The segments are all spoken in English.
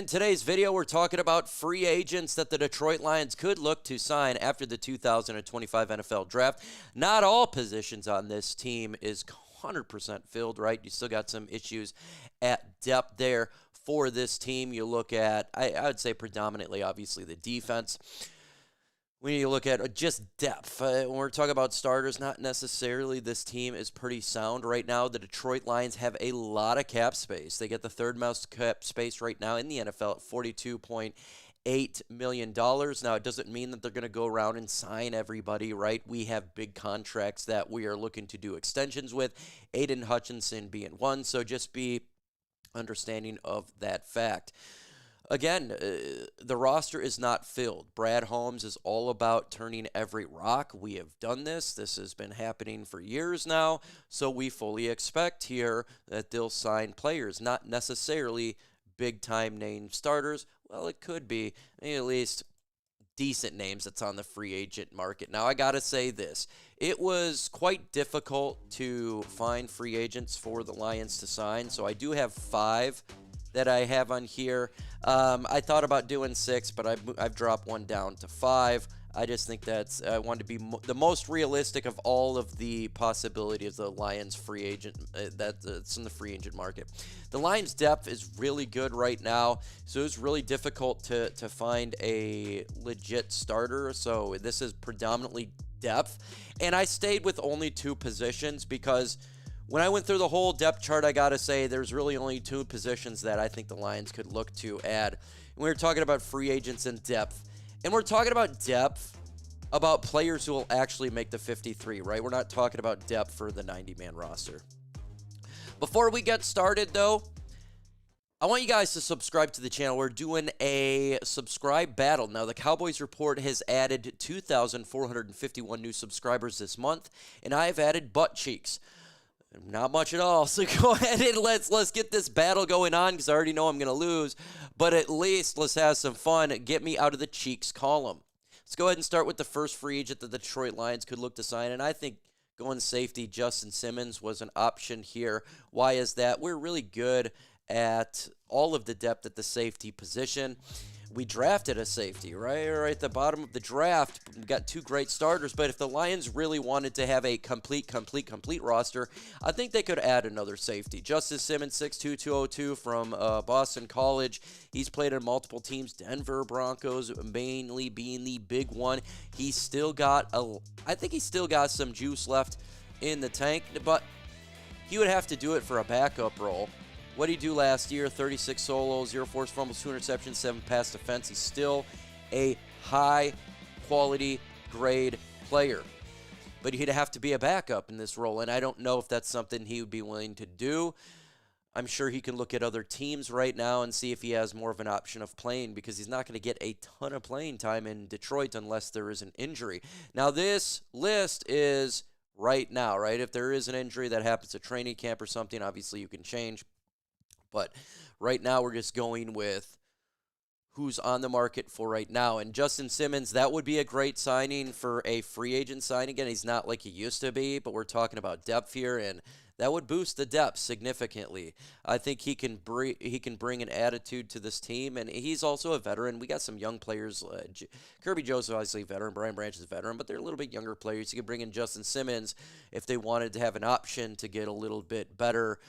in today's video, we're talking about free agents that the Detroit Lions could look to sign after the 2025 NFL Draft. Not all positions on this team is 100% filled, right? You still got some issues at depth there for this team. You look at, I would say predominantly, obviously, the defense. When you look at just depth, when we're talking about starters, not necessarily. This team is pretty sound right now. The Detroit Lions have a lot of cap space. They get the third most cap space right now in the NFL at $42.8 million. Now, it doesn't mean that they're going to go around and sign everybody, right? We have big contracts that we are looking to do extensions with, Aiden Hutchinson being one, so just be understanding of that fact. Again, the roster is not filled. Brad Holmes is all about turning every rock. We have done this. This has been happening for years now, so we fully expect here that they'll sign players, not necessarily big-time name starters. Well, it could be at least decent names that's on the free agent market. Now, I got to say this. It was quite difficult to find free agents for the Lions to sign, so I do have 5 that I have on here. I thought about doing 6, but I've dropped one down to 5. I just think I wanted to be the most realistic of all of the possibilities of the Lions free agent that's in the free agent market. The Lions depth is really good right now, so it's really difficult to find a legit starter. So this is predominantly depth, and I stayed with only 2 positions because when I went through the whole depth chart, I got to say there's really only 2 positions that I think the Lions could look to add. And we were talking about free agents and depth. And we're talking about depth about players who will actually make the 53, right? We're not talking about depth for the 90-man roster. Before we get started, though, I want you guys to subscribe to the channel. We're doing a subscribe battle. Now, the Cowboys Report has added 2,451 new subscribers this month, and I've added butt cheeks. Not much at all, so go ahead and let's get this battle going on because I already know I'm going to lose, but at least let's have some fun. Get me out of the cheeks column. Let's go ahead and start with the first free agent that the Detroit Lions could look to sign, and I think going safety, Justin Simmons was an option here. Why is that? We're really good at all of the depth at the safety position. We drafted a safety, right at the bottom of the draft. We got 2 great starters, but if the Lions really wanted to have a complete roster, I think they could add another safety. Justin Simmons, 6'2", 202 from Boston College. He's played on multiple teams, Denver Broncos mainly being the big one. He's still got I think he's still got some juice left in the tank, but he would have to do it for a backup role. What did he do last year? 36 solos, 0 forced fumbles, 2 interceptions, 7 pass defense. He's still a high-quality grade player. But he'd have to be a backup in this role, and I don't know if that's something he would be willing to do. I'm sure he can look at other teams right now and see if he has more of an option of playing because he's not going to get a ton of playing time in Detroit unless there is an injury. Now, this list is right now, right? If there is an injury that happens at training camp or something, obviously you can change. But right now, we're just going with who's on the market for right now. And Justin Simmons, that would be a great signing for a free agent signing. Again, he's not like he used to be, but we're talking about depth here, and that would boost the depth significantly. I think he can bring an attitude to this team, and he's also a veteran. We got some young players. Kirby Joe's obviously a veteran. Brian Branch is a veteran, but they're a little bit younger players. You can bring in Justin Simmons if they wanted to have an option to get a little bit better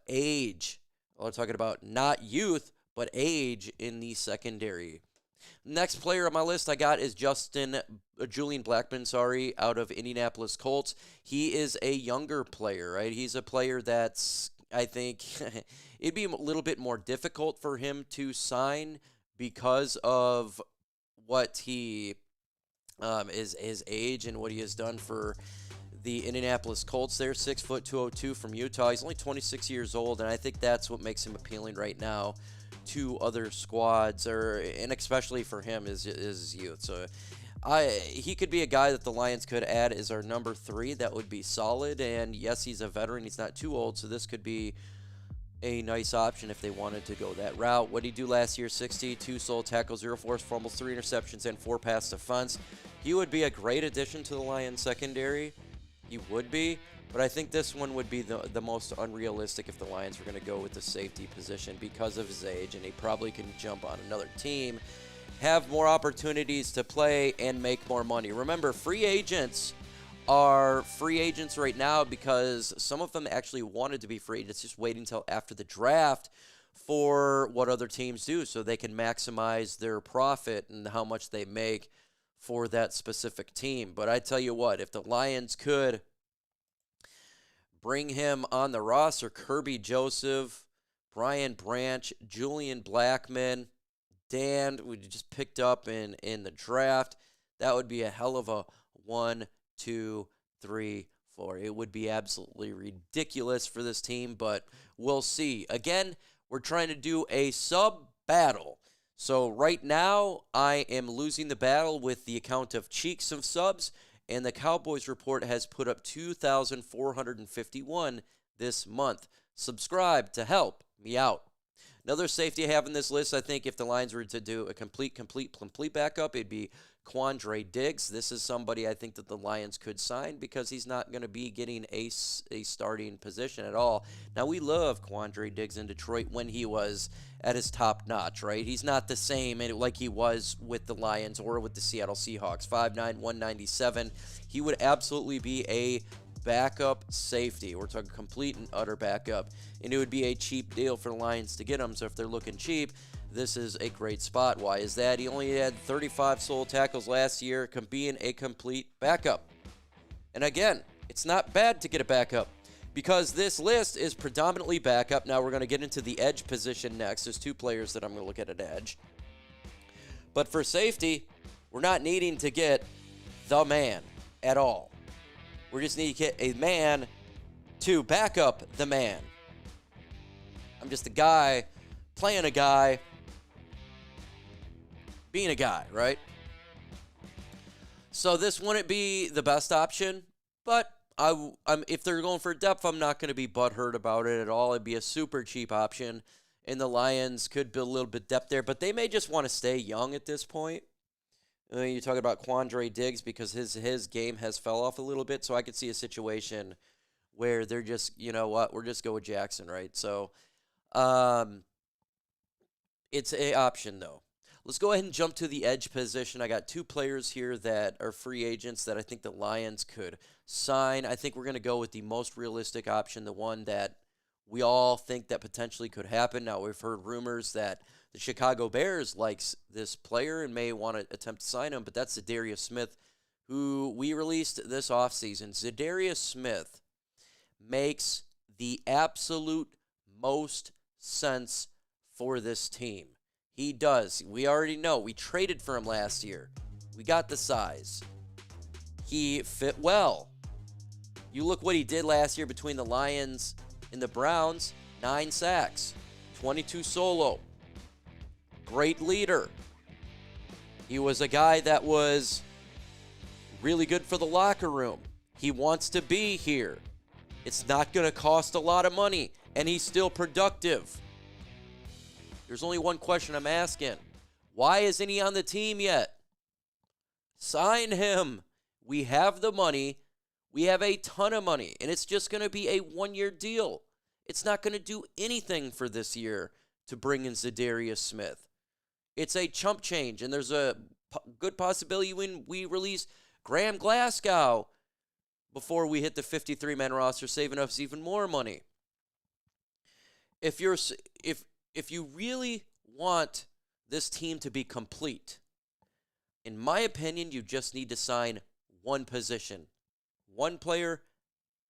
age. We're talking about not youth, but age in the secondary. Next player on my list I got is Julian Blackmon, out of Indianapolis Colts. He is a younger player, right? He's a player that's, I think, it'd be a little bit more difficult for him to sign because of what he is his age and what he has done for the Indianapolis Colts. They're 6', 202 from Utah. He's only 26 years old, and I think that's what makes him appealing right now to other squads, and especially for him is his youth. So he could be a guy that the Lions could add as our number 3. That would be solid, and yes, he's a veteran. He's not too old, so this could be a nice option if they wanted to go that route. What did he do last year? 62 solo tackles, 0 forced fumbles, 3 interceptions, and 4 pass defense. He would be a great addition to the Lions secondary. he would be. But I think this one would be the most unrealistic if the Lions were going to go with the safety position because of his age, and he probably can jump on another team, have more opportunities to play, and make more money. Remember, free agents are free agents right now because some of them actually wanted to be free agents, just waiting until after the draft for what other teams do so they can maximize their profit and how much they make for that specific team. But I tell you what, if the Lions could bring him on the roster, Kirby Joseph, Brian Branch, Julian Blackmon, Dan, we just picked up in the draft, that would be a hell of a 1, 2, 3, 4. It would be absolutely ridiculous for this team, but we'll see. Again, we're trying to do a sub battle. So right now, I am losing the battle with the account of Cheeks of Subs, and the Cowboys Report has put up 2,451 this month. Subscribe to help me out. Another safety I have in this list, I think if the Lions were to do a complete backup, it'd be Quandre Diggs. This is somebody I think that the Lions could sign because he's not going to be getting a starting position at all. Now, we love Quandre Diggs in Detroit when he was at his top notch, right? He's not the same like he was with the Lions or with the Seattle Seahawks. 5'9", 197. He would absolutely be a backup safety. We're talking complete and utter backup. And it would be a cheap deal for the Lions to get him. So if they're looking cheap, this is a great spot. Why is that? He only had 35 solo tackles last year, being a complete backup. And again, it's not bad to get a backup because this list is predominantly backup. Now we're going to get into the edge position next. There's two players that I'm going to look at edge. But for safety, we're not needing to get the man at all. We just need to get a man to back up the man. I'm just a guy playing a guy, being a guy, right? So this wouldn't be the best option, but if they're going for depth, I'm not going to be butthurt about it at all. It'd be a super cheap option, and the Lions could build a little bit depth there, but they may just want to stay young at this point. You're talking about Quandre Diggs because his game has fell off a little bit, so I could see a situation where they're just, you know what, we're just go with Jackson, right? So it's an option, though. Let's go ahead and jump to the edge position. I got two players here that are free agents that I think the Lions could sign. I think we're going to go with the most realistic option, the one that we all think that potentially could happen. Now, we've heard rumors that the Chicago Bears likes this player and may want to attempt to sign him, but that's Za'Darius Smith, who we released this offseason. Za'Darius Smith makes the absolute most sense for this team. He does. We already know. We traded for him last year. We got the size. He fit well. You look what he did last year between the Lions and the Browns. 9 sacks, 22 solo. Great leader. He was a guy that was really good for the locker room. He wants to be here. It's not going to cost a lot of money, and he's still productive. There's only one question I'm asking. Why isn't he on the team yet? Sign him. We have the money. We have a ton of money, and it's just going to be a one-year deal. It's not going to do anything for this year to bring in Za'Darius Smith. It's a chump change, and there's a good possibility when we release Graham Glasgow before we hit the 53-man roster, saving us even more money. If you really want this team to be complete, in my opinion, you just need to sign one position. One player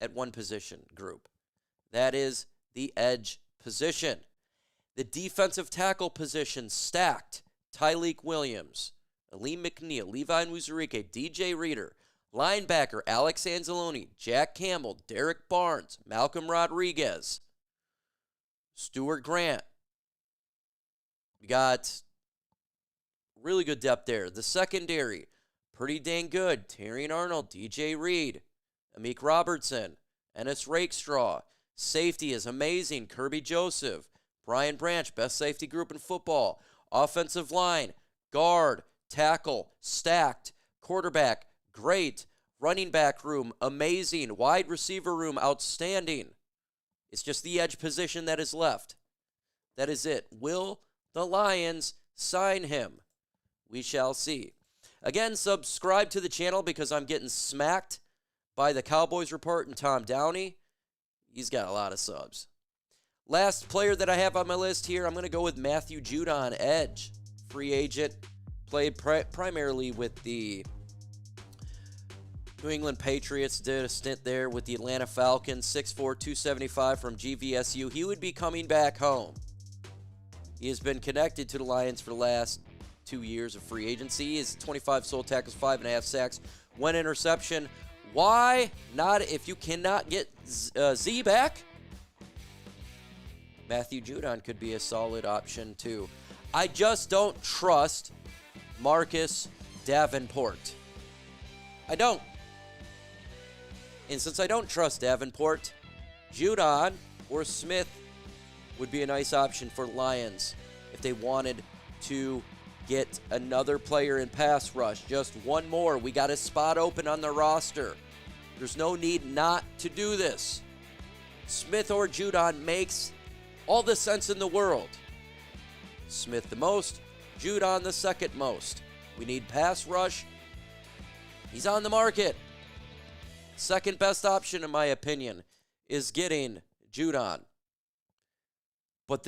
at one position group. That is the edge position. The defensive tackle position stacked. Tyleik Williams, Aleem McNeil, Levi Muzurike, DJ Reader. Linebacker, Alex Anzalone, Jack Campbell, Derek Barnes, Malcolm Rodriguez, Stuart Grant. We got really good depth there. The secondary, pretty dang good. Terrion Arnold, DJ Reed, Amik Robertson, Ennis Rakestraw. Safety is amazing. Kirby Joseph, Brian Branch, best safety group in football. Offensive line, guard, tackle, stacked. Quarterback, great. Running back room, amazing. Wide receiver room, outstanding. It's just the edge position that is left. That is it. Will the Lions sign him? We shall see. Again, subscribe to the channel because I'm getting smacked by the Cowboys Report and Tom Downey. He's got a lot of subs. Last player that I have on my list here, I'm going to go with Matthew Judon, edge. Free agent, played primarily with the New England Patriots, did a stint there with the Atlanta Falcons, 6'4", 275 from GVSU. He would be coming back home. He has been connected to the Lions for the last 2 years of free agency. He has 25 sole tackles, 5.5 sacks, 1 interception. Why not, if you cannot get Z back? Matthew Judon could be a solid option too. I just don't trust Marcus Davenport. I don't. And since I don't trust Davenport, Judon or Smith would be a nice option for Lions if they wanted to get another player in pass rush. Just one more. We got a spot open on the roster. There's no need not to do this. Smith or Judon makes all the sense in the world. Smith the most, Judon the second most. We need pass rush. He's on the market. Second best option, in my opinion, is getting Judon. But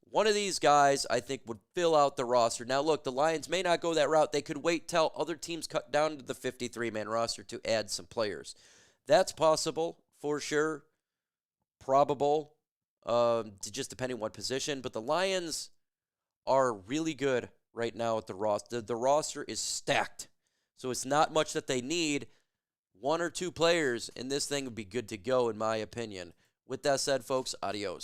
one of these guys, I think, would fill out the roster. Now, look, the Lions may not go that route. They could wait till other teams cut down to the 53-man roster to add some players. That's possible, for sure. Probable, just depending on what position. But the Lions are really good right now at the roster. The roster is stacked. So it's not much that they need. 1 or 2 players, and this thing would be good to go, in my opinion. With that said, folks, adios.